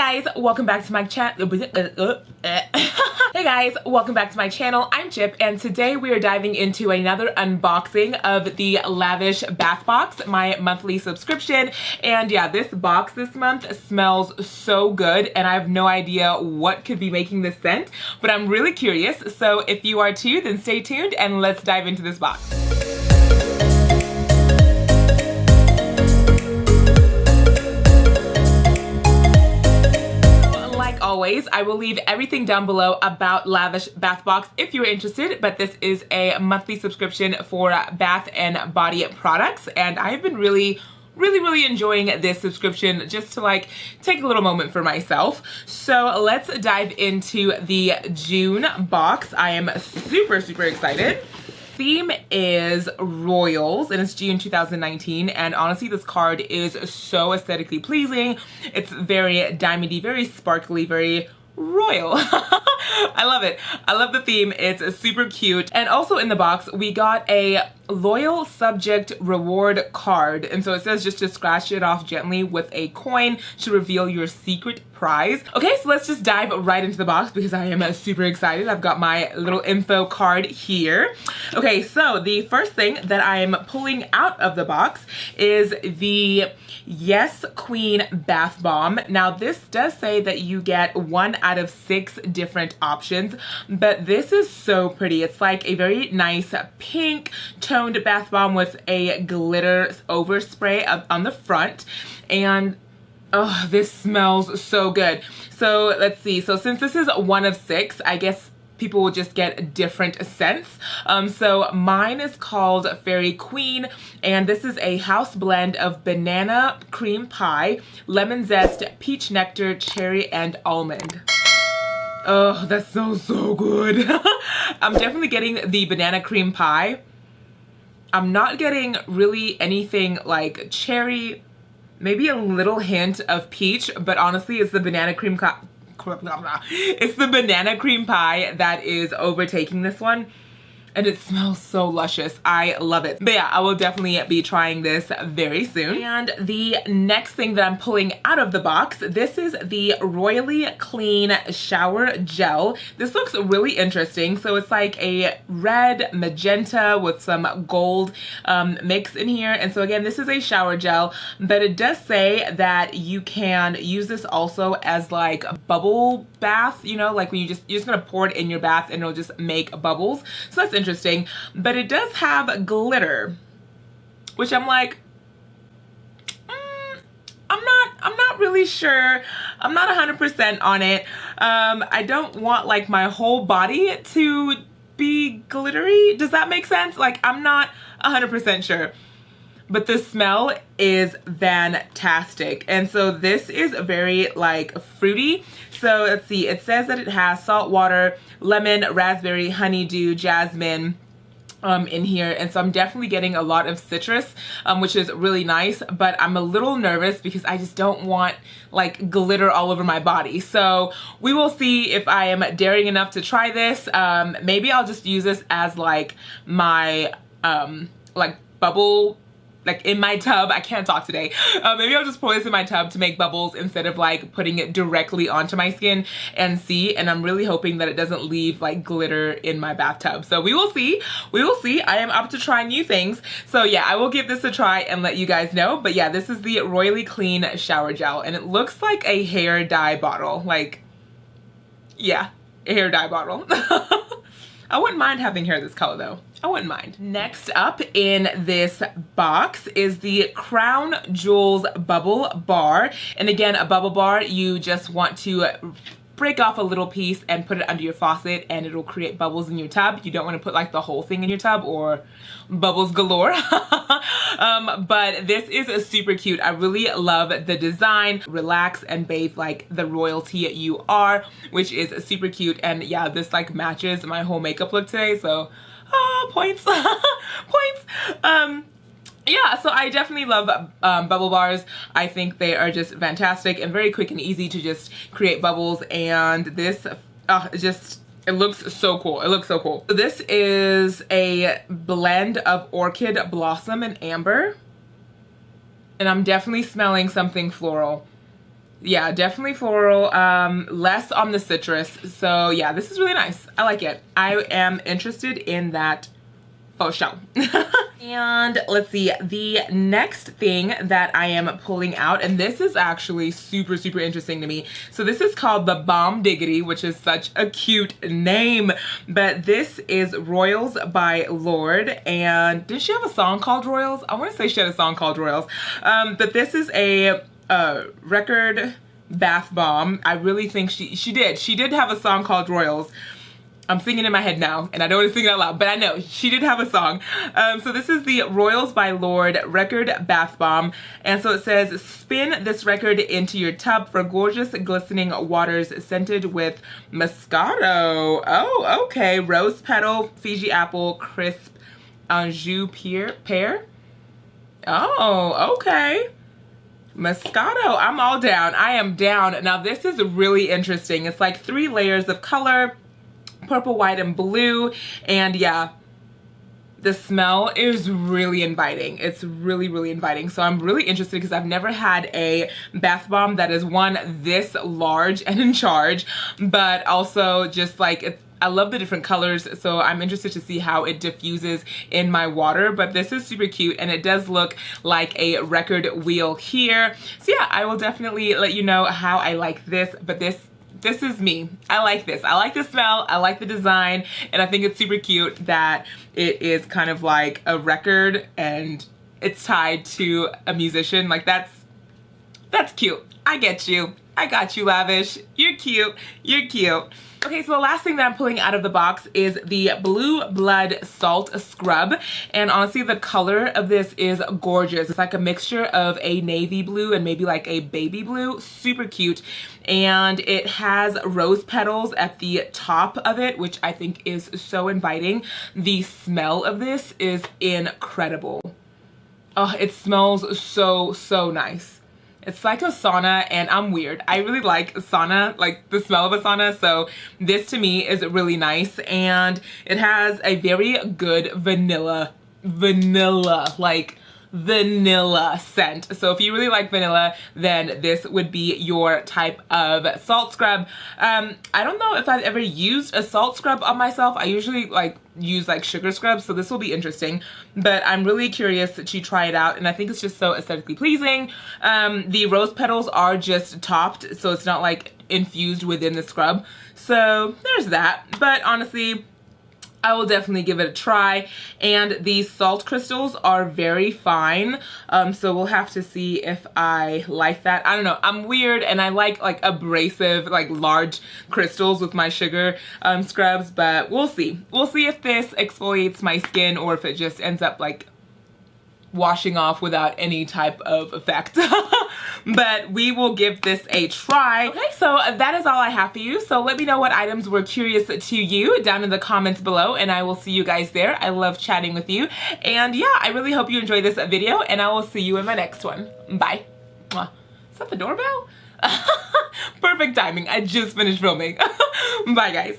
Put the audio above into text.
guys, welcome back to my channel. Hey guys, welcome back to my channel. I'm Chip, and today we are diving into another unboxing of the Lavish bath box, my monthly subscription. And yeah, this box this month smells so good, and I have no idea what could be making this scent, but I'm really curious. So if you are too, then stay tuned and let's dive into this box. Always, I will leave everything down below about Lavish bath box if you're interested, but this is a monthly subscription for bath and body products, and I've been really enjoying this subscription just to like take a little moment for myself. So let's dive into the June box. I am super excited. Theme is royals, and it's June 2019, and honestly this card is so aesthetically pleasing. It's very diamondy, very sparkly, very royal. I love it. I love the theme. It's super cute. And also in the box we got a loyal subject reward card, and so it says just to scratch it off gently with a coin to reveal your secret prize. Okay, so let's just dive right into the box because I am super excited. I've got my little info card here. Okay, so the first thing that I'm pulling out of the box is the Yes Queen Bath Bomb. Now this does say that you get 1 out of 6 different options, but this is so pretty. It's like a very nice pink toned bath bomb with a glitter overspray on the front, and oh, this smells so good. So let's see. So since this is 1 of 6, I guess people will just get different scents. So mine is called Fairy Queen, and this is a house blend of banana cream pie, lemon zest, peach nectar, cherry, and almond. Oh, that smells so good. I'm definitely getting the banana cream pie. I'm not getting really anything like cherry, maybe a little hint of peach, but honestly it's the banana cream it's the banana cream pie that is overtaking this one, and it smells so luscious. I love it. But yeah, I will definitely be trying this very soon. And the next thing that I'm pulling out of the box, this is the Royally Clean Shower Gel. This looks really interesting. So it's like a red magenta with some gold mix in here. And so again, this is a shower gel, but it does say that you can use this also as like a bubble bath, you know, like when you're just gonna pour it in your bath and it'll just make bubbles. So that's interesting, but it does have glitter, which I'm like, I'm not really sure. I'm not 100% on it. I don't want like my whole body to be glittery. Does that make sense? Like, I'm not 100% sure. But the smell is fantastic. And so this is very like fruity. So let's see, it says that it has salt water, lemon, raspberry, honeydew, jasmine in here. And so I'm definitely getting a lot of citrus, which is really nice, but I'm a little nervous because I just don't want like glitter all over my body. So we will see if I am daring enough to try this. Maybe I'll just use this as like my like bubble, like in my tub. I can't talk today. Maybe I'll just pour this in my tub to make bubbles instead of like putting it directly onto my skin and see. And I'm really hoping that it doesn't leave like glitter in my bathtub. So we will see. We will see. I am up to try new things. So yeah, I will give this a try and let you guys know. But yeah, this is the Royally Clean Shower Gel, and it looks like a hair dye bottle. Like, yeah, a hair dye bottle. I wouldn't mind having hair this color though. I wouldn't mind. Next up in this box is the Crown Jewels Bubble Bar. And again, a bubble bar, you just want to break off a little piece and put it under your faucet and it'll create bubbles in your tub. You don't want to put like the whole thing in your tub or bubbles galore. But this is super cute. I really love the design. Relax and bathe like the royalty you are, which is super cute. And yeah, this like matches my whole makeup look today. So points. Points. Yeah, so I definitely love bubble bars. I think they are just fantastic and very quick and easy to just create bubbles, and this it looks so cool. It looks so cool. So this is a blend of orchid blossom and amber, and I'm definitely smelling something floral. Yeah, definitely floral, less on the citrus. So yeah, this is really nice. I like it. I am interested in that for sure. And let's see, the next thing that I am pulling out, and this is actually super, super interesting to me. So this is called the Bomb Diggity, which is such a cute name, but this is Royals by Lorde. And did she have a song called Royals? I want to say she had a song called Royals. But this is a record bath bomb. I really think she did have a song called Royals. I'm singing in my head now, and I don't want to sing it out loud, but I know she did have a song. So this is the Royals by Lorde Record Bath Bomb. And so it says, spin this record into your tub for gorgeous glistening waters scented with Moscato. Oh, okay. Rose petal, Fiji apple, crisp Anjou pear. Oh, okay. Moscato, I'm all down. I am down. Now this is really interesting. It's like 3 layers of color. Purple, white, and blue. And yeah, the smell is really inviting. It's really, really inviting. So I'm really interested because I've never had a bath bomb that is, one, this large and in charge, but also just like, I love the different colors, so I'm interested to see how it diffuses in my water. But this is super cute, and it does look like a record wheel here. So yeah, I will definitely let you know how I like this, but this is me. I like this. I like the smell. I like the design. And I think it's super cute that it is kind of like a record and it's tied to a musician. Like that's cute. I get you. I got you, Lavish. You're cute. You're cute. Okay, so the last thing that I'm pulling out of the box is the Blue Blood Salt Scrub. And honestly, the color of this is gorgeous. It's like a mixture of a navy blue and maybe like a baby blue. Super cute. And it has rose petals at the top of it, which I think is so inviting. The smell of this is incredible. Oh, it smells so, so nice. It's like a sauna, and I'm weird. I really like sauna, like the smell of a sauna. So this to me is really nice, and it has a very good vanilla scent. So if you really like vanilla, then this would be your type of salt scrub. I don't know if I've ever used a salt scrub on myself. I usually use sugar scrubs, so this will be interesting, but I'm really curious to try it out, and I think it's just so aesthetically pleasing. The rose petals are just topped, so it's not like infused within the scrub, so there's that. But honestly, I will definitely give it a try. And these salt crystals are very fine, so we'll have to see if I like that. I don't know, I'm weird and I like abrasive, large crystals with my sugar scrubs, but we'll see. We'll see if this exfoliates my skin or if it just ends up washing off without any type of effect. But we will give this a try. Okay, so that is all I have for you. So let me know what items were curious to you down in the comments below, and I will see you guys there. I love chatting with you. And yeah, I really hope you enjoyed this video, and I will see you in my next one. Bye. Mwah. Is that the doorbell? Perfect timing. I just finished filming. Bye, guys.